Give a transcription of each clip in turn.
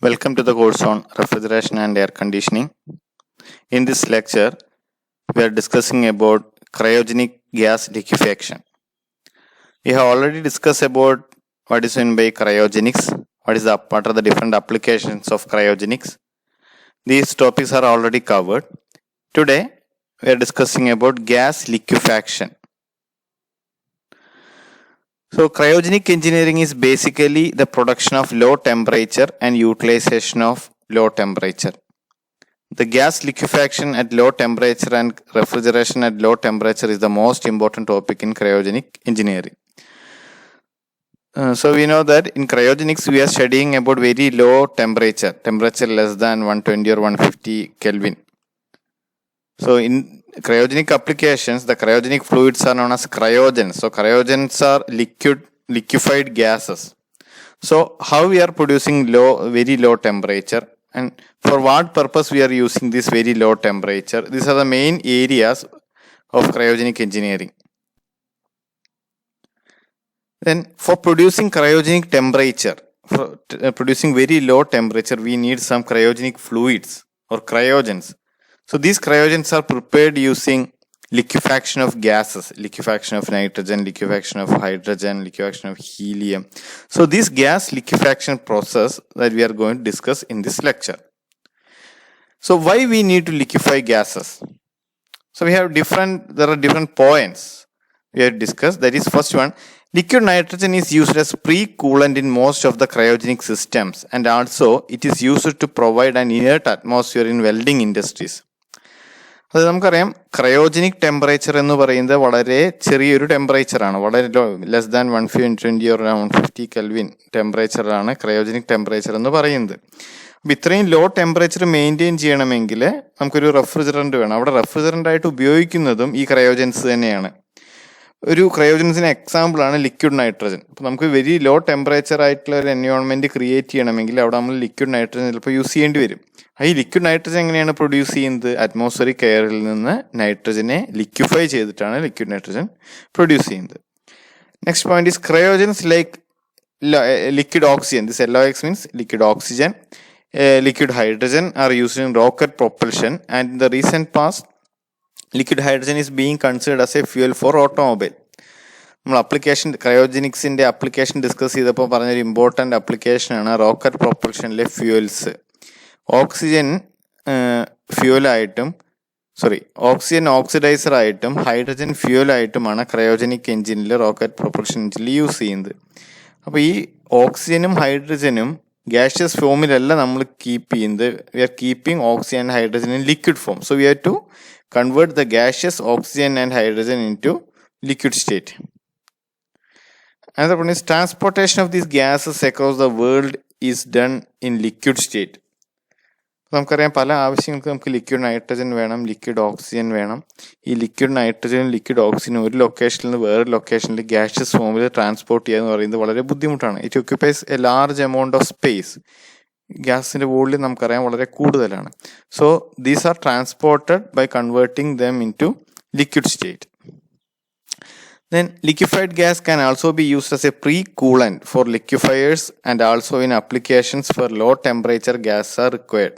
Welcome to the course on refrigeration and air conditioning. In this lecture, we are discussing about cryogenic gas liquefaction. We have already discussed about what is meant by cryogenics, what are the different applications of cryogenics. These topics are already covered. Today, we are discussing about gas liquefaction. So, cryogenic engineering is basically the production of low temperature and utilization of low temperature. The gas liquefaction at low temperature and refrigeration at low temperature is the most important topic in cryogenic engineering. So we know that in cryogenics we are studying about very low temperature less than 120 or 150 Kelvin. So in cryogenic applications, the cryogenic fluids are known as cryogens. So cryogens are liquefied gases. So how we are producing very low temperature, and for what purpose we are using this very low temperature? These are the main areas of cryogenic engineering. Then for producing cryogenic temperature, for producing very low temperature, we need some cryogenic fluids or cryogens. So these cryogens are prepared using liquefaction of gases, liquefaction of nitrogen, liquefaction of hydrogen, liquefaction of helium. So this gas liquefaction process that we are going to discuss in this lecture. So why we need to liquefy gases? So there are different points we have discussed. That is, first one, liquid nitrogen is used as pre-coolant in most of the cryogenic systems, and also it is used to provide an inert atmosphere in welding industries. അത് നമുക്കറിയാം, cryogenic temperature എന്ന് പറയുന്നത് വളരെ ചെറിയൊരു ടെമ്പറേച്ചറാണ്, വളരെ less than 120 or 150 kelvin ടെമ്പറേച്ചറാണ് cryogenic temperature എന്ന് പറയുന്നത്. അപ്പം ഇത്രയും ലോ ടെമ്പറേച്ചർ മെയിൻറ്റെയിൻ ചെയ്യണമെങ്കിൽ നമുക്കൊരു റെഫ്രിജറൻറ്റ് വേണം. അവിടെ റെഫ്രിജറൻ്റ് ആയിട്ട് ഉപയോഗിക്കുന്നതും ഈ ക്രയോജൻസ് തന്നെയാണ്. ഒരു ക്രയോജൻസിന് എക്സാമ്പിളാണ് ലിക്വിഡ് നൈട്രജൻ. അപ്പോൾ നമുക്ക് വെരി ലോ ടെമ്പറേച്ചർ ആയിട്ടുള്ള ഒരു എൻവയോൺമെൻറ്റ് ക്രിയേറ്റ് ചെയ്യണമെങ്കിൽ അവിടെ നമ്മൾ ലിക്വിഡ് നൈട്രജൻ ചിലപ്പോൾ യൂസ് ചെയ്യേണ്ടി വരും. ഈ ലിക്വിഡ് നൈട്രജൻ എങ്ങനെയാണ് പ്രൊഡ്യൂസ് ചെയ്യുന്നത്? അറ്റ്മോസ്ഫിയറിക് എയറിൽ നിന്ന് നൈട്രജനെ ലിക്വിഫൈ ചെയ്തിട്ടാണ് ലിക്വിഡ് നൈട്രജൻ പ്രൊഡ്യൂസ് ചെയ്യുന്നത്. Next point is cryogens like liquid oxygen. This LOX means liquid oxygen, liquid hydrogen are used in rocket propulsion, and in the recent past liquid hydrogen is being considered as a fuel for automobile. നമ്മൾ application ക്രയോജനിക്സിൻ്റെ application discuss ചെയ്തപ്പോൾ പറഞ്ഞൊരു important ആപ്ലിക്കേഷനാണ് rocket പ്രൊപ്പൽഷനിലെ fuels. Oxygen oxygen oxidiser ആയിട്ടും hydrogen ഫ്യൂവലായിട്ടുമാണ് cryogenic എഞ്ചിനിൽ rocket propulsion എഞ്ചിനിൽ യൂസ് ചെയ്യുന്നത്. അപ്പോൾ ഈ ഓക്സിജനും ഹൈഡ്രജനും ഗ്യാഷ്യസ് ഫോമിലല്ല നമ്മൾ കീപ്പ് ചെയ്യുന്നത്. We are keeping oxygen and hydrogen in liquid form. So we have to convert the gaseous oxygen and hydrogen into liquid state. Another one is transportation of these gases across the world is done in liquid state. നമുക്കറിയാം, പല ആവശ്യങ്ങൾക്ക് നമുക്ക് liquid nitrogen വേണം, liquid oxygen വേണം. ഈ liquid നൈട്രജനും liquid ഓക്സിജനും ഒരു ലൊക്കേഷനിൽ നിന്ന് വേറൊരു ലൊക്കേഷനിൽ ഗ്യാഷ്യസ് ഫോമിൽ ട്രാൻസ്പോർട്ട് ചെയ്യുക എന്ന് പറയുന്നത് വളരെ ബുദ്ധിമുട്ടാണ്. It occupies a large amount of space. ഗ്യാസിൻ്റെ വോളിയം നമുക്കറിയാം വളരെ കൂടുതലാണ്. So these are transported by converting them into liquid state. Then liquefied gas can also be used as a pre-coolant for liquefiers, and also in applications for low temperature gas are required.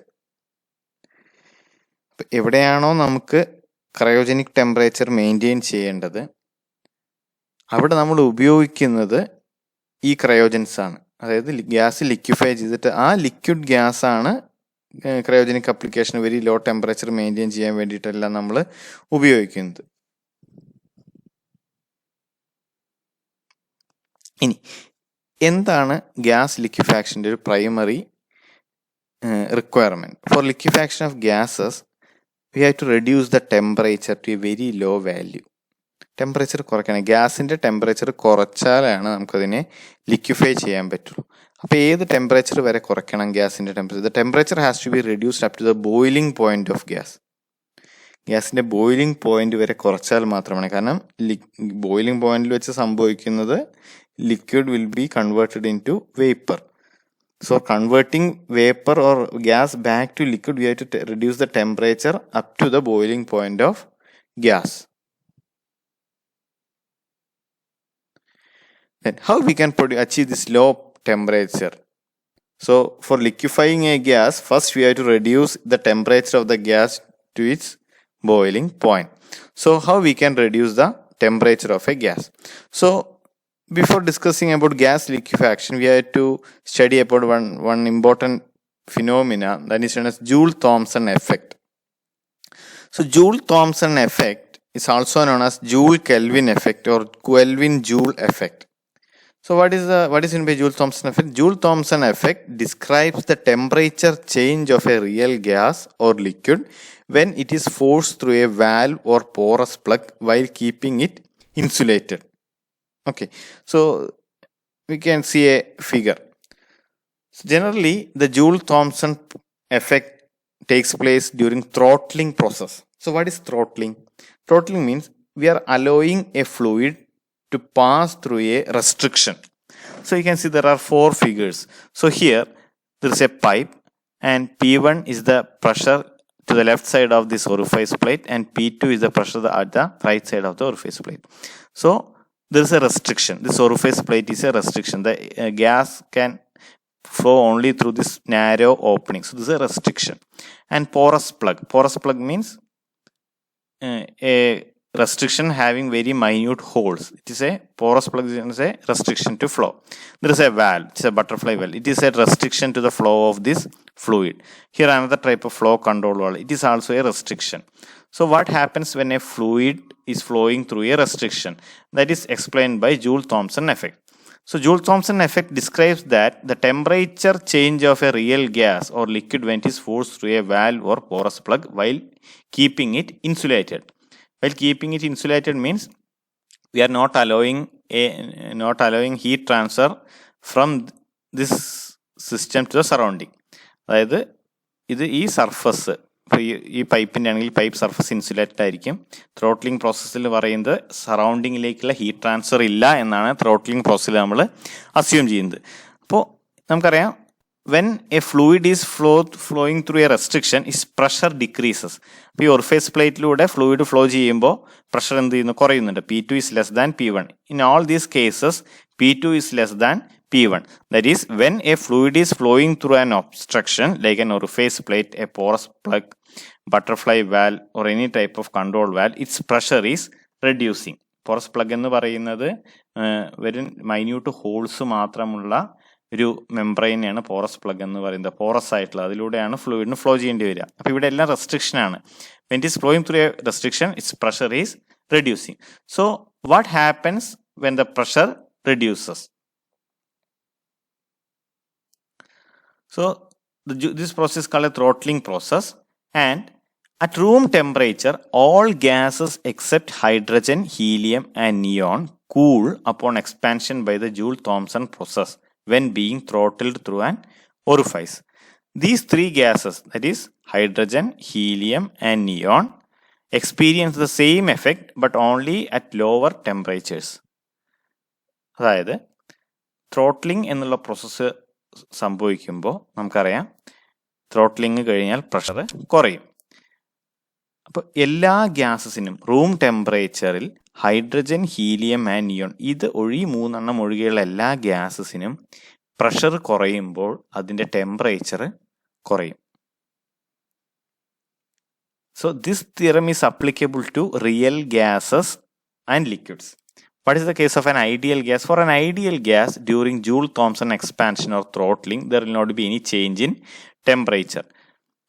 എവിടെയാണോ നമുക്ക് cryogenic temperature maintain ചെയ്യേണ്ടത് അവിടെ നമ്മൾ ഉപയോഗിക്കുന്നത് ഈ ക്രയോജൻസ് ആണ്. അതായത് gas liquefy ചെയ്തിട്ട് ആ ലിക്വിഡ് ഗ്യാസാണ് cryogenic application very low temperature maintain ചെയ്യാൻ വേണ്ടിയിട്ടെല്ലാം നമ്മൾ ഉപയോഗിക്കുന്നത്. ഇനി എന്താണ് ഗ്യാസ് ലിക്വിഫാക്ഷൻ്റെ ഒരു primary requirement? For liquefaction of gases we have to reduce the temperature to a very low value. Temperature കുറയ്ക്കണം. ഗ്യാസിൻ്റെ ടെമ്പറേച്ചർ കുറച്ചാലാണ് നമുക്കതിനെ ലിക്വിഫൈ ചെയ്യാൻ പറ്റുള്ളൂ. അപ്പോൾ ഏത് ടെമ്പറേച്ചർ വരെ കുറയ്ക്കണം ഗ്യാസിൻ്റെ temperature? The temperature has to be reduced up to the boiling point of gas. ഗ്യാസിൻ്റെ ബോയിലിംഗ് പോയിന്റ് വരെ കുറച്ചാൽ മാത്രമാണ്. കാരണം ബോയിലിംഗ് പോയിന്റിൽ വെച്ച് സംഭവിക്കുന്നത് liquid will be converted into vapor. So converting vapor or gas back to liquid, we have to reduce the temperature up to the boiling point of gas. Then how we can achieve this low temperature? So for liquefying a gas, first we have to reduce the temperature of the gas to its boiling point. So how we can reduce the temperature of a gas? So before discussing about gas liquefaction, we have to study about one important phenomena that is known as Joule-Thomson effect. So Joule-Thomson effect is also known as Joule-Kelvin effect or Kelvin-Joule effect. So what is in by Joule-Thomson effect? Joule-Thomson effect describes the temperature change of a real gas or liquid when it is forced through a valve or porous plug while keeping it insulated. Okay, so we can see a figure. So generally, the Joule-Thomson effect takes place during throttling process. So what is throttling? Throttling means we are allowing a fluid to pass through a restriction. So you can see there are 4 figures. So here there is a pipe and P1 is the pressure to the left side of this orifice plate and P2 is the pressure at the right side of the orifice plate. So there is a restriction. This orifice plate is a restriction. The gas can flow only through this narrow opening. So this is a restriction. And porous plug. Porous plug means a restriction having very minute holes. It is a porous plug is a restriction to flow. There is a valve, it's a butterfly valve. It is a restriction to the flow of this fluid. Here another type of flow control valve. It is also a restriction. So what happens when a fluid is flowing through a restriction? That is explained by Joule-Thomson effect. So Joule-Thomson effect describes that the temperature change of a real gas or liquid when it is forced through a valve or porous plug while keeping it insulated. While keeping it insulated means we are not allowing heat transfer from this system to the surrounding. അതായത് ഇത് ഈ surface ഇപ്പോൾ ഈ പൈപ്പിൻ്റെ ആണെങ്കിൽ pipe surface insulated ആയിരിക്കും. Throttling പ്രോസസ്സിൽ പറയുന്നത് സറൗണ്ടിങ്ങിലേക്കുള്ള ഹീറ്റ് ട്രാൻസ്ഫർ ഇല്ല എന്നാണ് ത്രോട്ട്ലിംഗ് പ്രോസസ്സിൽ നമ്മൾ അസ്യൂം ചെയ്യുന്നത്. അപ്പോൾ നമുക്കറിയാം when a fluid is flowing through a restriction, its pressure decreases. അപ്പോൾ ഈ ഒർഫേസ് പ്ലേറ്റിലൂടെ ഫ്ലൂയിഡ് ഫ്ലോ ചെയ്യുമ്പോൾ പ്രഷർ എന്ത് ചെയ്യുന്നു? കുറയുന്നുണ്ട്. P2 is less than P1. In all these cases, P2 is less than P1. That is, when a fluid is flowing through an obstruction like an orifice plate, a porous plug, butterfly valve or any type of control valve, its pressure is reducing. Porous plug എന്ന് പറയുന്നത് very minute holes മാത്രമുള്ള ഒരു മെംബ്രെയിനെയാണ് porous plug എന്ന് പറയുന്നത്. Porous ആയിട്ടുള്ള അതിലൂടെയാണ് ഫ്ലൂയിഡിന് flow ചെയ്യേണ്ടി വരിക. അപ്പോൾ ഇവിടെ എല്ലാം റെസ്ട്രിക്ഷൻ ആണ്. When it is flowing through A restriction it's pressure is reducing. So what happens when the pressure reduces? So this process is called a throttling process, and at room temperature all gases except hydrogen, helium and neon cool upon expansion by the Joule-Thomson process when being throttled through an orifice. These 3 gases, that is hydrogen, helium and neon, experience the same effect but only at lower temperatures. അതായത് throttling എന്നുള്ള process സംഭവിക്കുമ്പോൾ നമുക്കറിയാം throttling കഴിഞ്ഞാൽ pressure കുറയും. അപ്പോൾ എല്ലാ ഗ്യാസസിനും room ടെമ്പറേച്ചറിൽ ഹൈഡ്രജൻ, ഹീലിയം ആൻഡ് നിയോൺ ഇത് 3 ഒഴികെയുള്ള എല്ലാ ഗ്യാസസിനും പ്രഷർ കുറയുമ്പോൾ അതിൻ്റെ ടെമ്പറേച്ചർ കുറയും. So this theorem is applicable to real gases and liquids. What is the case of an ideal gas? For an ideal gas, during Joule-Thomson expansion or throttling, there will not be any change in temperature.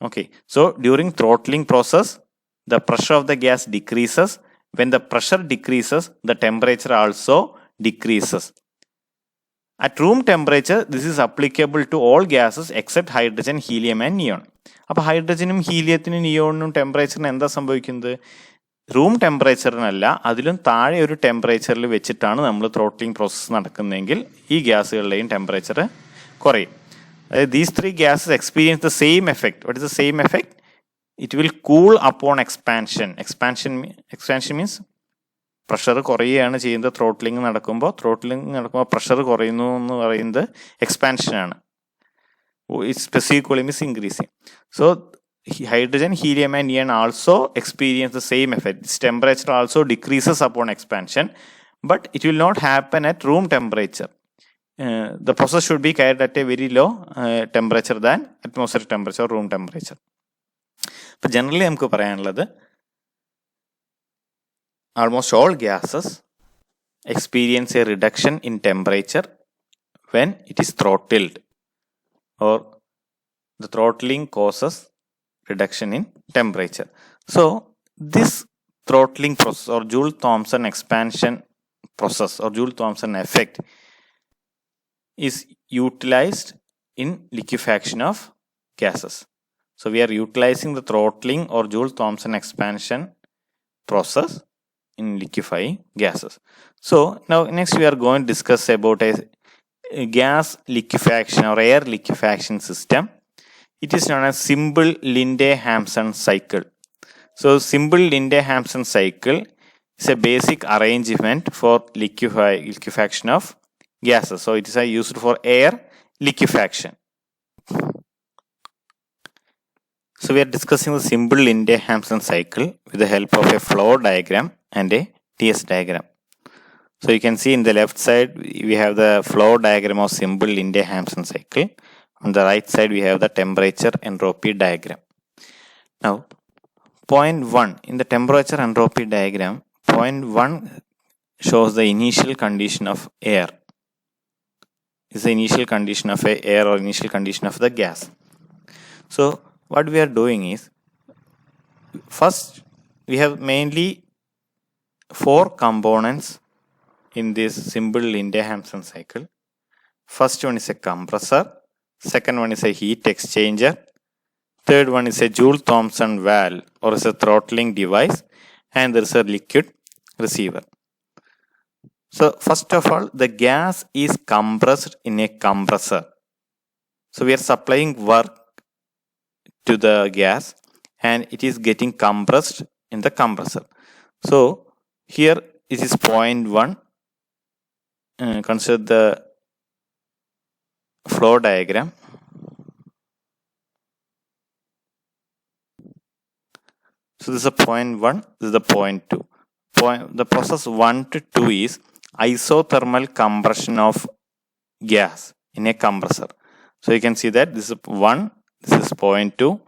Okay, so during throttling process, the pressure of the gas decreases. When the pressure decreases, the temperature also decreases. At room temperature, this is applicable to all gases except hydrogen, helium and neon. അപ്പോൾ ഹൈഡ്രജനും ഹീലിയത്തിനും നിയോണിനും ടെമ്പറേച്ചറിന് എന്താ സംഭവിക്കുന്നത്? Room ടെമ്പറേച്ചറിനല്ല, അതിലും താഴെ ഒരു ടെമ്പറേച്ചറിൽ വെച്ചിട്ടാണ് നമ്മൾ ത്രോട്ട്ലിംഗ് പ്രോസസ്സ് നടക്കുന്നതെങ്കിൽ ഈ ഗ്യാസുകളുടെയും ടെമ്പറേച്ചർ കുറയും. അതായത് these 3 gases experience the same effect. What is the same effect? It will cool upon expansion. Expansion means pressure കുറയുകയാണ് ചെയ്യുന്നത്. ത്രോട്ട്ലിംഗ് നടക്കുമ്പോൾ പ്രഷർ കുറയുന്നു എന്ന് പറയുന്നത് എക്സ്പാൻഷനാണ്. Its specific volume is increasing. So hydrogen, helium and neon also experience the same effect. Its temperature also decreases upon expansion, but it will not happen at room temperature. the process should be carried at a very low temperature than atmospheric temperature or room temperature. അപ്പോൾ generally നമുക്ക് പറയാനുള്ളത് almost all gases experience a reduction in temperature when it is throttled, or the throttling causes reduction in temperature. So this throttling process or Joule-Thomson expansion process or Joule-Thomson effect is utilized in liquefaction of gases. So we are utilizing the throttling or Joule-Thomson expansion process in liquefying gases. So now next we are going to discuss about a gas liquefaction or air liquefaction system. It is known as simple Linde-Hampson cycle. So simple Linde-Hampson cycle is a basic arrangement for liquefaction of gases. So it is used for air liquefaction. So we are discussing the simple Linde-Hampson cycle with the help of a flow diagram and a TS diagram. So you can see in the left side we have the flow diagram of simple Linde-Hampson cycle. On the right side we have the temperature entropy diagram. Now point 1 in the temperature entropy diagram, point 1 shows the initial condition of air. This is the initial condition of air or initial condition of the gas. So what we are doing is, first we have mainly 4 components in this simple Linde-Hampson cycle. First one is a compressor, second one is a heat exchanger, third one is a Joule-Thomson valve or is a throttling device, and there is a liquid receiver. So first of all, the gas is compressed in a compressor. So we are supplying work to the gas and it is getting compressed in the compressor. So here it is point 1. Consider the flow diagram. So this is a point 1, this is the point 2. The process 1 to 2 is isothermal compression of gas in a compressor. So you can see that this is 1, this is point 2.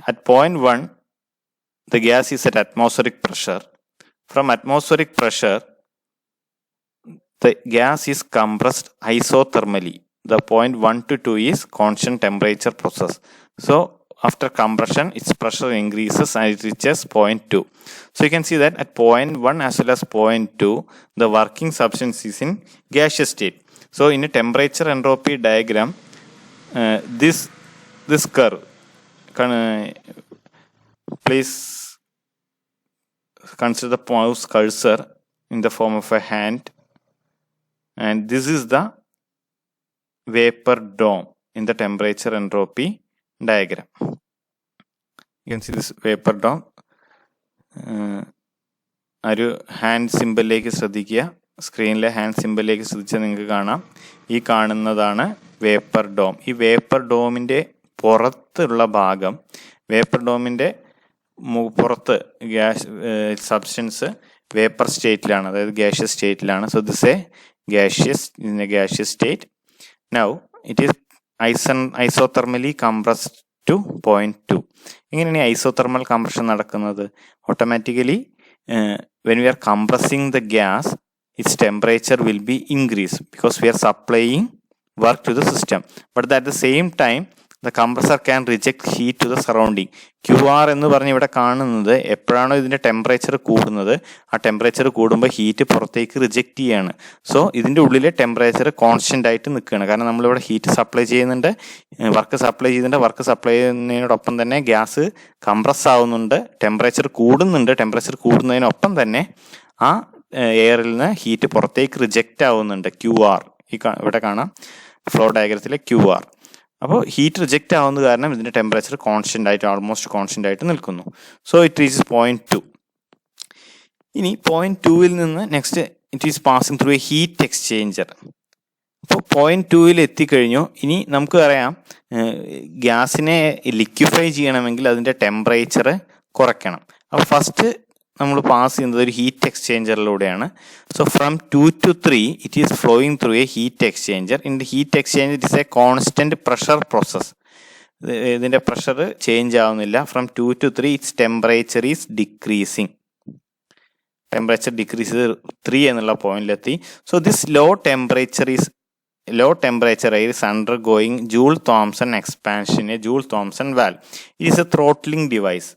At point 1, the gas is at atmospheric pressure. From atmospheric pressure, the gas is compressed isothermally. The point 1 to 2 is constant temperature process. So after compression, its pressure increases and it reaches point 2. So you can see that at point 1 as well as point 2, the working substance is in gaseous state. So in a temperature entropy diagram, this curve, please consider the mouse cursor in the form of a hand, and this is the vapor dome in the temperature entropy diagram. You can see this vapor dome. ഒരു hand സിമ്പിളിലേക്ക് ശ്രദ്ധിക്കുക. സ്ക്രീനിലെ hand സിമ്പിളിലേക്ക് ശ്രദ്ധിച്ചാൽ നിങ്ങൾക്ക് കാണാം ഈ കാണുന്നതാണ് vapour dome. ഈ vapour ഡോമിൻ്റെ പുറത്തുള്ള ഭാഗം, വേപ്പർ ഡോമിൻ്റെ പുറത്ത് ഗ്യാസ് സബ്സ്റ്റൻസ് വേപ്പർ സ്റ്റേറ്റിലാണ്, അതായത് ഗ്യാഷ്യസ് സ്റ്റേറ്റിലാണ്. So this a gaseous state. Now it is isothermally compressed to point 2. എങ്ങനെയാണ് ഐസോതെർമൽ കംപ്രഷൻ നടക്കുന്നത്? Automatically when we are compressing the gas, its temperature will be increased because we are supplying work to the system. But at the same time, the compressor can reject heat to the surrounding. QR എന്ന് പറഞ്ഞ് ഇവിടെ കാണുന്നത് എപ്പോഴാണോ ഇതിൻ്റെ temperature കൂടുന്നത്, ആ temperature കൂടുമ്പോൾ heat പുറത്തേക്ക് റിജക്റ്റ് ചെയ്യാണ്. സോ ഇതിൻ്റെ ഉള്ളിലെ ടെമ്പറേച്ചർ കോൺസ്റ്റൻ്റ് ആയിട്ട് നിൽക്കുകയാണ്. കാരണം നമ്മളിവിടെ ഹീറ്റ് സപ്ലൈ ചെയ്യുന്നുണ്ട്, വർക്ക് സപ്ലൈ ചെയ്യുന്നതിനോടൊപ്പം തന്നെ ഗ്യാസ് കംപ്രസ് ആവുന്നുണ്ട്, ടെമ്പറേച്ചർ കൂടുന്നുണ്ട്. ടെമ്പറേച്ചർ കൂടുന്നതിനൊപ്പം തന്നെ ആ എയറിൽ നിന്ന് ഹീറ്റ് പുറത്തേക്ക് റിജക്റ്റ് ആവുന്നുണ്ട്. QR ഇവിടെ കാണാം ഫ്ലോ ഡയഗ്രത്തിലെ QR. അപ്പോൾ ഹീറ്റ് റിജക്റ്റ് ആവുന്ന കാരണം ഇതിൻ്റെ ടെമ്പറേച്ചർ കോൺസ്റ്റൻ്റ് ആയിട്ട്, ഓൾമോസ്റ്റ് കോൺസ്റ്റൻ്റ് ആയിട്ട് നിൽക്കുന്നു. So it reaches point 2. ഇനി point 2 നിന്ന് next it is passing through a heat exchanger. അപ്പോൾ point 2 എത്തിക്കഴിഞ്ഞു. ഇനി നമുക്ക് അറിയാം ഗ്യാസിനെ ലിക്വിഫൈ ചെയ്യണമെങ്കിൽ അതിൻ്റെ ടെമ്പറേച്ചർ കുറയ്ക്കണം. അപ്പോൾ ഫസ്റ്റ് നമ്മൾ പാസ് ചെയ്യുന്നത് ഒരു ഹീറ്റ് എക്സ്ചേഞ്ചറിലൂടെയാണ്. So from 2 to 3 it is flowing through a heat exchanger. In the heat exchanger it is a constant pressure process. ഇതിൻ്റെ പ്രഷർ ചേഞ്ച് ആവുന്നില്ല. From 2 to 3 it's temperature is decreasing. Temperature decrease ചെയ്ത് 3 എന്നുള്ള പോയിന്റിലെത്തി. So this low temperature air is undergoing Joule-Thomson expansion, a Joule-Thomson valve. It is a throttling device.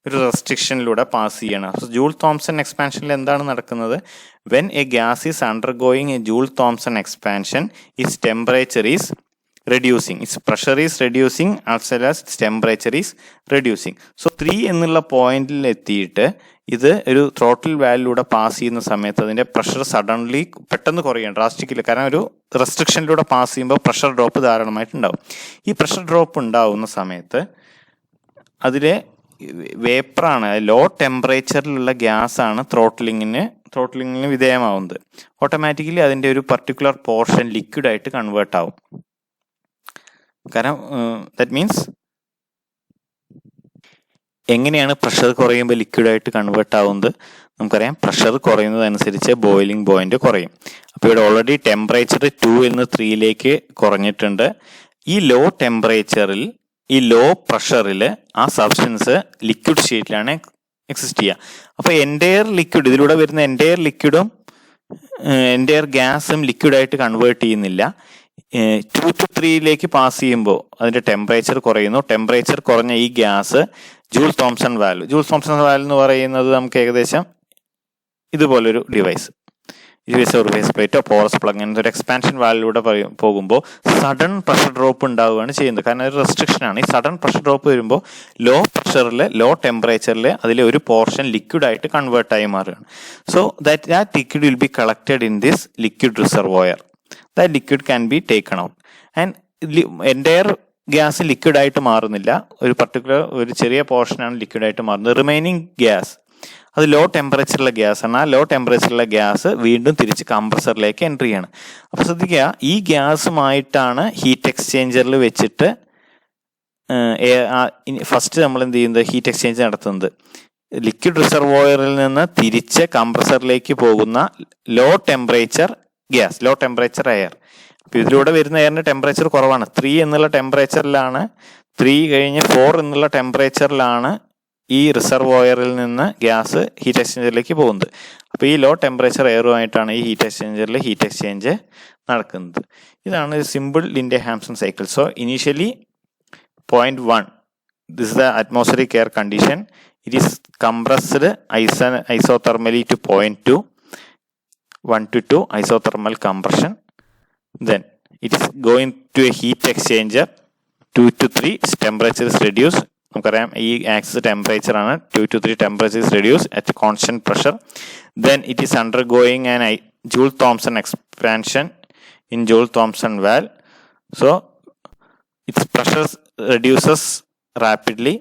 ഒരു റെസ്ട്രിക്ഷനിലൂടെ pass ചെയ്യണം. So joule-Thomson എക്സ്പാൻഷനിൽ എന്താണ് നടക്കുന്നത്? When A gas is undergoing A joule-Thomson expansion, it's temperature is reducing, its pressure is reducing as well as its temperature is reducing. So 3 എന്നുള്ള പോയിന്റിൽ എത്തിയിട്ട് ഇത് ഒരു throttle വാൽവിലൂടെ pass ചെയ്യുന്ന സമയത്ത് അതിൻ്റെ പ്രഷർ സഡൻലി പെട്ടെന്ന് കുറയാണ്, ഡ്രാസ്റ്റിക്കില്ല. കാരണം ഒരു റെസ്ട്രിക്ഷനിലൂടെ പാസ് ചെയ്യുമ്പോൾ പ്രഷർ ഡ്രോപ്പ് ധാരാളമായിട്ടുണ്ടാവും. ഈ പ്രഷർ ഡ്രോപ്പ് ഉണ്ടാവുന്ന സമയത്ത് അതിലെ വേപ്പറാണ്, ലോ ടെമ്പറേച്ചറിലുള്ള ഗ്യാസാണ് ത്രോട്ടിലിങ്ങിന് വിധേയമാവുന്നത്. ഓട്ടോമാറ്റിക്കലി അതിൻ്റെ ഒരു പർട്ടിക്കുലർ പോർഷൻ ലിക്വിഡായിട്ട് കൺവേർട്ട് ആവും. കാരണം ദാറ്റ് മീൻസ് എങ്ങനെയാണ് പ്രഷർ കുറയുമ്പോൾ ലിക്വിഡായിട്ട് കൺവേർട്ട് ആവുന്നത്? നമുക്കറിയാം, പ്രഷർ കുറയുന്നതനുസരിച്ച് ബോയിലിംഗ് പോയിന്റ് കുറയും. അപ്പോൾ ഇവിടെ ഓൾറെഡി ടെമ്പറേച്ചർ 2 എന്ന് 3 കുറഞ്ഞിട്ടുണ്ട്. ഈ ലോ ടെമ്പറേച്ചറിൽ, ഈ ലോ പ്രഷറിൽ ആ സബ്സ്റ്റൻസ് ലിക്വിഡ് സ്റ്റേറ്റിലാണ് എക്സിസ്റ്റ് ചെയ്യുക. അപ്പോൾ എൻറ്റയർ ലിക്വിഡ്, ഇതിലൂടെ വരുന്ന എൻറ്റയർ ലിക്വിഡും എൻറ്റയർ ഗ്യാസും ലിക്വിഡായിട്ട് കൺവേർട്ട് ചെയ്യുന്നില്ല. 2 to 3 പാസ് ചെയ്യുമ്പോൾ അതിൻ്റെ ടെമ്പറേച്ചർ കുറയുന്നു. ടെമ്പറേച്ചർ കുറഞ്ഞ ഈ ഗ്യാസ് ജൂൾ-തോംസൺ വാൽവ് എന്ന് പറയുന്നത് നമുക്ക് ഏകദേശം ഇതുപോലൊരു ഡിവൈസ്, റിവേഴ്സ് പ്ലേറ്റോ പോറസ് പ്ലഗ് അങ്ങനത്തെ ഒരു എക്സ്പാൻഷൻ വാൽവിലൂടെ പോകുമ്പോൾ സഡൻ പ്രഷർ ഡ്രോപ്പ് ഉണ്ടാവുകയാണ് ചെയ്യുന്നത്. കാരണം ഒരു റെസ്ട്രിക്ഷനാണ്. ഈ സഡൻ പ്രഷർ ഡ്രോപ്പ് വരുമ്പോൾ ലോ പ്രഷറിൽ, ലോ ടെമ്പറേച്ചറിൽ അതിലെ ഒരു പോർഷൻ ലിക്വിഡായിട്ട് കൺവേർട്ടായി മാറുകയാണ്. So that liquid will be collected in this liquid reservoir. That liquid can be taken out and entire gas ലിക്വിഡായിട്ട് മാറുന്നില്ല. ഒരു ചെറിയ പോർഷനാണ് ലിക്വിഡായിട്ട് മാറുന്നത്. റിമൈനിങ് ഗ്യാസ് അത് ലോ ടെമ്പറേച്ചറിലെ ഗ്യാസാണ്. ആ ലോ ടെമ്പറേച്ചറിലെ ഗ്യാസ് വീണ്ടും തിരിച്ച് കംപ്രസറിലേക്ക് എൻട്രി ചെയ്യാണ്. അപ്പോൾ ശ്രദ്ധിക്കുക, ഈ ഗ്യാസുമായിട്ടാണ് ഹീറ്റ് എക്സ്ചേഞ്ചറിൽ വെച്ചിട്ട് ഫസ്റ്റ് നമ്മൾ എന്ത് ചെയ്യുന്നത്, ഹീറ്റ് എക്സ്ചേഞ്ച് നടത്തുന്നത്. ലിക്വിഡ് റിസർവോയറിൽ നിന്ന് തിരിച്ച് കംപ്രസറിലേക്ക് പോകുന്ന low temperature gas, low temperature air. അപ്പോൾ ഇതിലൂടെ വരുന്ന എയറിൻ്റെ ടെമ്പറേച്ചർ കുറവാണ്. 3 എന്നുള്ള ടെമ്പറേച്ചറിലാണ്, 3 കഴിഞ്ഞ് 4 എന്നുള്ള ടെമ്പറേച്ചറിലാണ് ഈ റിസർവോയറിൽ നിന്ന് ഗ്യാസ് ഹീറ്റ് എക്സ്ചേഞ്ചറിലേക്ക് പോകുന്നത്. അപ്പോൾ ഈ ലോ ടെമ്പറേച്ചർ എയറുമായിട്ടാണ് ഈ ഹീറ്റ് എക്സ്ചേഞ്ചറിൽ ഹീറ്റ് എക്സ്ചേഞ്ച് നടക്കുന്നത്. ഇതാണ് simple Linde Hampson cycle. So initially point 1, this is the atmospheric air condition. It is compressed isothermally to point 2, 1 to 2 isothermal compression. Then it is going to a heat exchanger. 2 to 3 temperature is reduced. നമുക്കറിയാം ഈ axis temperature ആണ്. 2 to 3 temperature is reduced at constant pressure. Then it is undergoing an Joule-Thomson expansion in Joule-Thomson valve. So its pressure reduces rapidly.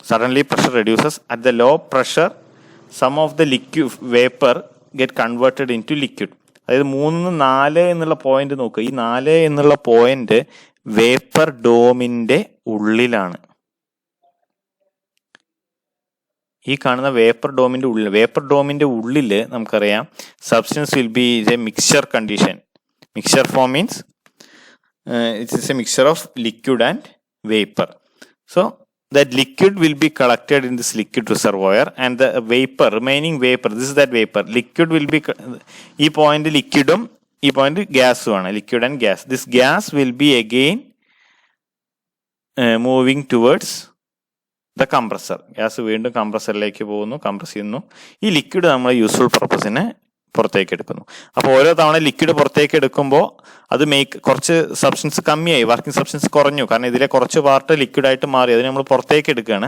Suddenly pressure reduces. At the low pressure, some of the liquid vapor get converted into liquid. അതായത് 3, 4 എന്നുള്ള point നോക്കുക. ഈ 4 എന്നുള്ള point vapour ഡോമിന്റെ ഉള്ളിലാണ്. ഈ കാണുന്ന vapour ഡോമിന്റെ ഉള്ളിൽ നമുക്കറിയാം substance will be A mixture condition. Mixture form means it is A mixture of liquid and vapour. So that liquid will be collected in this liquid reservoir and the remaining vapor, this is that vapor, liquid will be, ee point liquidum, ee point gas aanu, liquid and gas. This gas will be again moving towards the compressor. Gas വീണ്ടും കംപ്രസറിലേക്ക് പോകുന്നു, compress ചെയ്യുന്നു. ഈ liquid നമ്മൾ useful പർപ്പസിന് പുറത്തേക്ക് എടുക്കുന്നു. അപ്പോൾ ഓരോ തവണ ലിക്വിഡ് പുറത്തേക്ക് എടുക്കുമ്പോൾ അത് കുറച്ച് സബ്സ്റ്റൻസ് കമ്മിയായി, വർക്കിംഗ് സബ്സ്റ്റൻസ് കുറഞ്ഞു. കാരണം ഇതിലെ കുറച്ച് പാർട്ട് ലിക്വിഡായിട്ട് മാറി, അതിനെ നമ്മൾ പുറത്തേക്ക് എടുക്കുകയാണ്.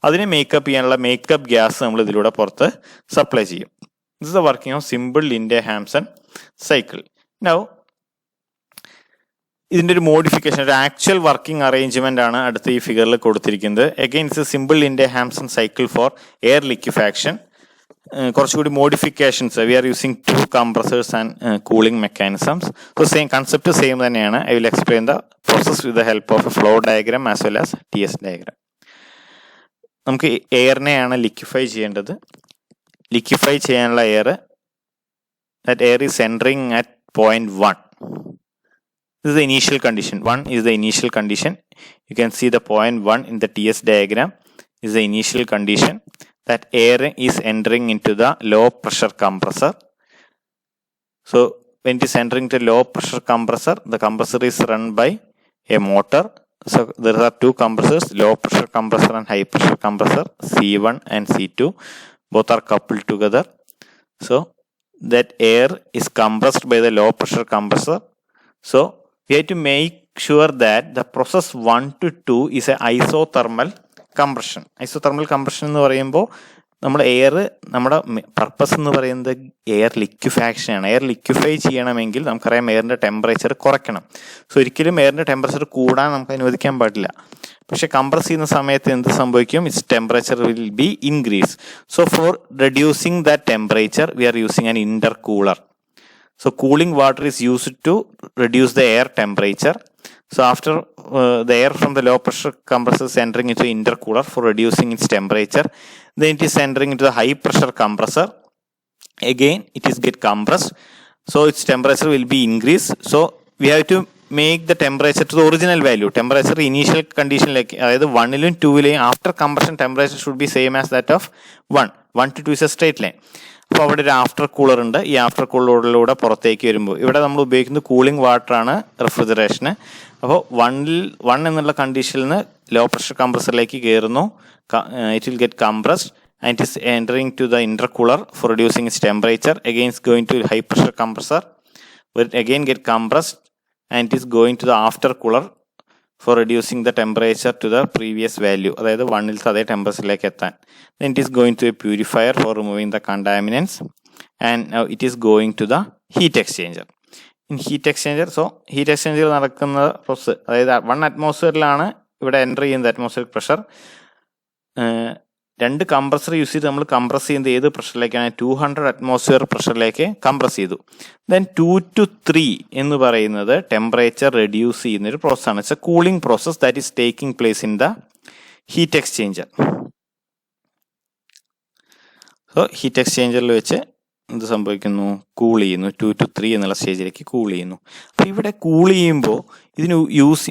അതിനെ മേക്കപ്പ് ചെയ്യാനുള്ള മേക്കപ്പ് ഗ്യാസ് നമ്മൾ ഇതിലൂടെ പുറത്ത് സപ്ലൈ ചെയ്യും. This is the working of simple Linde Hampson cycle. Now ഇതിൻ്റെ ഒരു മോഡിഫിക്കേഷൻ, ഒരു ആക്ച്വൽ വർക്കിംഗ് അറേഞ്ച്മെന്റ് ആണ് അടുത്ത ഈ ഫിഗറിൽ കൊടുത്തിരിക്കുന്നത്. Again it's a simple Linde Hampson cycle for air liquefaction. കുറച്ചുകൂടി modifications, we are using 2 compressors and cooling mechanisms. So same concept same തന്നെയാണ്. I will explain the process with the help of a flow diagram as well as TS diagram. നമുക്ക് എയറിനെയാണ് liquefy ചെയ്യേണ്ടത്. Liquefy ചെയ്യാനുള്ള air, that air is entering at point 1. This is the initial condition. 1 is the initial condition. You can see the point 1 in the TS diagram is the initial condition that air is entering into the low pressure compressor. So when it is entering to low pressure compressor, the compressor is run by a motor. So there are two compressors, low pressure compressor and high pressure compressor, C1 and C2. Both are coupled together. So that air is compressed by the low pressure compressor. So we have to make sure that the process 1 to 2 is a isothermal compression. Isothermal compression എന്ന് പറയുമ്പോൾ നമ്മുടെ air, നമ്മുടെ purpose എന്ന് പറയുന്നത് air liquefaction ആണ്. Air liquefy ചെയ്യണമെങ്കിൽ നമുക്കറിയാം എയറിൻ്റെ temperature കുറയ്ക്കണം. സോ ഒരിക്കലും എയറിൻ്റെ ടെമ്പറേച്ചർ കൂടാൻ നമുക്ക് അനുവദിക്കാൻ പാടില്ല. പക്ഷെ കംപ്രസ് ചെയ്യുന്ന സമയത്ത് എന്ത് സംഭവിക്കും? Its temperature will be increase. So for reducing that temperature we are using an intercooler. So cooling water is used to reduce the air temperature. So after the air from the low pressure compressor is entering into intercooler for reducing its temperature, then it is entering into the high pressure compressor. Again it is get compressed, so its temperature will be increased. So we have to make the temperature to the original value. Temperature initial condition like അതായത് 1ലും 2ലും after compression temperature should be same as that of 1. 1 to 2 is a straight line. അപ്പോൾ അവിടെ ഒരു after cooler ഉണ്ട്. ഈ after കൂളറിലൂടെ പുറത്തേക്ക് വരുമ്പോൾ ഇവിടെ നമ്മൾ ഉപയോഗിക്കുന്നത് കൂളിംഗ് വാട്ടറാണ് റെഫ്രിജറേഷന്. അപ്പോൾ 1 എന്നുള്ള കണ്ടീഷനിൽ നിന്ന് ലോ പ്രഷർ കംപ്രസറിലേക്ക് കയറുന്നു. It will get compressed and it is entering to the intercooler for reducing its temperature. Again it's going to high pressure compressor, again get compressed and it is going to the after cooler for reducing the temperature to the previous value, അതായത് 1ൽത്തെ അതേ ടെമ്പറേച്ചറിലേക്ക് എത്താൻ. Then it is going to a purifier for removing the contaminants, and now it is going to the heat exchanger. In heat exchanger, so heat exchanger നടക്കുന്ന process, അതായത് 1 atmosphereലാണ് ഇവിടെ enter ചെയ്യുന്നത് atmospheric pressure. 2 compressor use ചെയ്ത് നമ്മൾ compress ചെയ്യുന്നത് ഏത് പ്രഷറിലേക്കാണ്? 200 atmosphere പ്രഷറിലേക്ക് compress ചെയ്തു. Then 2 to 3 എന്ന് പറയുന്നത് ടെമ്പറേച്ചർ റെഡ്യൂസ് ചെയ്യുന്ന ഒരു പ്രോസസ്സാണ്. It's a cooling process that is taking place in the heat exchanger. So heat എക്സ്ചേഞ്ചറിൽ വെച്ച് എന്ത് സംഭവിക്കുന്നു? കൂൾ ചെയ്യുന്നു. 2 to 3 എന്നുള്ള സ്റ്റേജിലേക്ക് കൂൾ ചെയ്യുന്നു. അപ്പോൾ ഇവിടെ കൂൾ ചെയ്യുമ്പോൾ ഇതിന്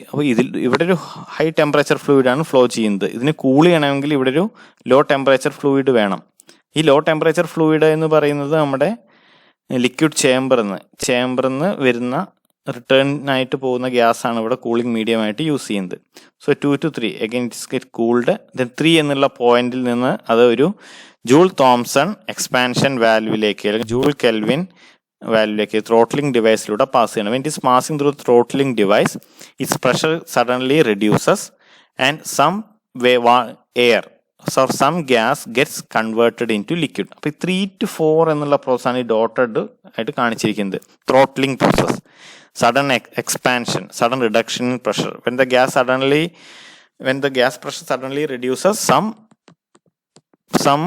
അപ്പോൾ ഇവിടെ ഒരു ഹൈ ടെമ്പറേച്ചർ ഫ്ലൂയിഡാണ് ഫ്ലോ ചെയ്യുന്നത്. ഇതിന് കൂൾ ചെയ്യണമെങ്കിൽ ഇവിടെ ഒരു ലോ ടെമ്പറേച്ചർ ഫ്ലൂയിഡ് വേണം. ഈ ലോ ടെമ്പറേച്ചർ ഫ്ലൂയിഡ് എന്ന് പറയുന്നത് നമ്മുടെ ലിക്വിഡ് ചേംബറിന്ന് വരുന്ന റിട്ടേൺ ആയിട്ട് പോകുന്ന ഗ്യാസാണ് ഇവിടെ കൂളിംഗ് മീഡിയം ആയിട്ട് യൂസ് ചെയ്യുന്നത്. So 2 to 3 again it's get cooled. Then 3 എന്നുള്ള പോയിന്റിൽ നിന്ന് അത് ഒരു ജൂൾ തോംസൺ എക്സ്പാൻഷൻ വാൽവിലേക്ക് അല്ലെങ്കിൽ ജൂൾ കെൽവിൻ വാൽവിലേക്ക് ത്രോട്ട്ലിംഗ് ഡിവൈസിലൂടെ പാസ് ചെയ്യണം. When it is passing through throttling device its pressure suddenly reduces and some air some gas gets converted into liquid. അപ്പോൾ 3 to 4 എന്നുള്ള പ്രോസസ്സാണ് ഈ ഡോട്ടഡ് ആയിട്ട് കാണിച്ചിരിക്കുന്നത്. Throttling process, sudden expansion, sudden reduction in pressure. When the gas pressure suddenly reduces, some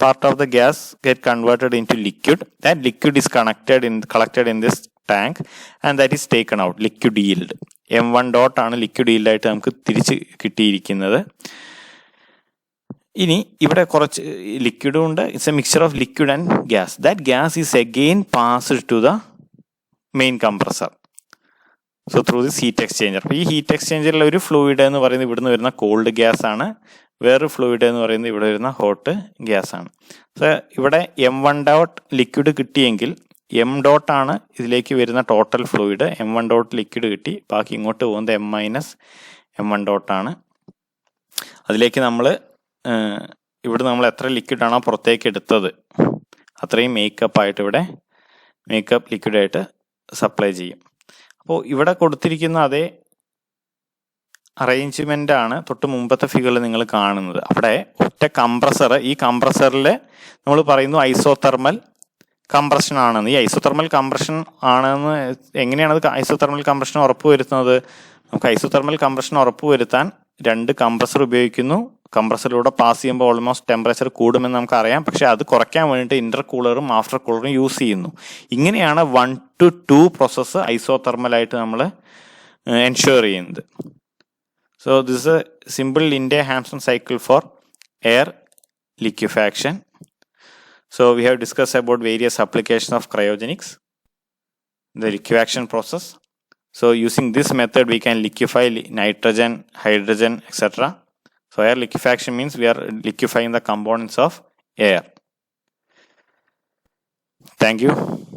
part of the gas get converted into liquid. That liquid is collected in this tank and that is taken out. Liquid yield m1 dot ആണ് liquid yield ആയിട്ട് നമുക്ക് തിരിച്ച് കിട്ടിയിരിക്കുന്നത്. ഇനി ഇവിടെ കുറച്ച് ലിക്വിഡും ഉണ്ട്. It's a mixture of liquid and gas. That gas is again passed to the main compressor. So through this heat exchanger. അപ്പോൾ ഈ ഹീറ്റ് എക്സ്ചേഞ്ചറിൽ ഒരു ഫ്ലൂയിഡ് എന്ന് പറയുന്നത് ഇവിടുന്ന് വരുന്ന കോൾഡ് ഗ്യാസ് ആണ്, വേറൊരു ഫ്ലൂയിഡ് എന്ന് പറയുന്നത് ഇവിടെ വരുന്ന ഹോട്ട് ഗ്യാസ് ആണ്. സോ ഇവിടെ m1 ഡോട്ട് ലിക്വിഡ് കിട്ടിയെങ്കിൽ m ഡോട്ട് ആണ് ഇതിലേക്ക് വരുന്ന total fluid. m1 dot liquid കിട്ടി, ബാക്കി ഇങ്ങോട്ട് പോകുന്നത് m-m1 ഡോട്ടാണ്. അതിലേക്ക് ഇവിടെ നമ്മൾ എത്ര ലിക്വിഡാണോ പുറത്തേക്ക് എടുത്തത് അത്രയും മേക്കപ്പ് ലിക്വിഡായിട്ട് സപ്ലൈ ചെയ്യും. അപ്പോൾ ഇവിടെ കൊടുത്തിരിക്കുന്ന അതേ അറേഞ്ച്മെന്റ് ആണ് തൊട്ട് മുമ്പത്തെ ഫിഗറിൽ നിങ്ങൾ കാണുന്നത്. അവിടെ ഒറ്റ കംപ്രസർ, ഈ കംപ്രസറിൽ നമ്മൾ പറയുന്നു ഐസോതെർമൽ കംപ്രഷൻ ആണെന്ന്. ഈ ഐസോതെർമൽ കംപ്രഷൻ ആണെന്ന് എങ്ങനെയാണ് ഐസോതെർമൽ കംപ്രഷൻ ഉറപ്പുവരുത്തുന്നത്? നമുക്ക് ഐസോതെർമൽ കംപ്രഷൻ ഉറപ്പുവരുത്താൻ 2 കംപ്രസർ ഉപയോഗിക്കുന്നു. കംപ്രസറിലൂടെ പാസ് ചെയ്യുമ്പോൾ ഓൾമോസ്റ്റ് ടെമ്പറേച്ചർ കൂടുമെന്ന് നമുക്കറിയാം. പക്ഷെ അത് കുറയ്ക്കാൻ വേണ്ടിയിട്ട് ഇന്റർകൂളറും ആഫ്റ്റർ കൂളറും യൂസ് ചെയ്യുന്നു. ഇങ്ങനെയാണ് 1 to 2 പ്രോസസ്സ് ഐസോതെർമലായിട്ട് നമ്മൾ എൻഷുർ ചെയ്യുന്നത്. So this a simple Linde Hampson cycle for air liquefaction. So we have discussed about various applications of cryogenics, the liquefaction process. So using this method, we can liquefy nitrogen, hydrogen, etc. So air liquefaction means we are liquefying the components of air. Thank you.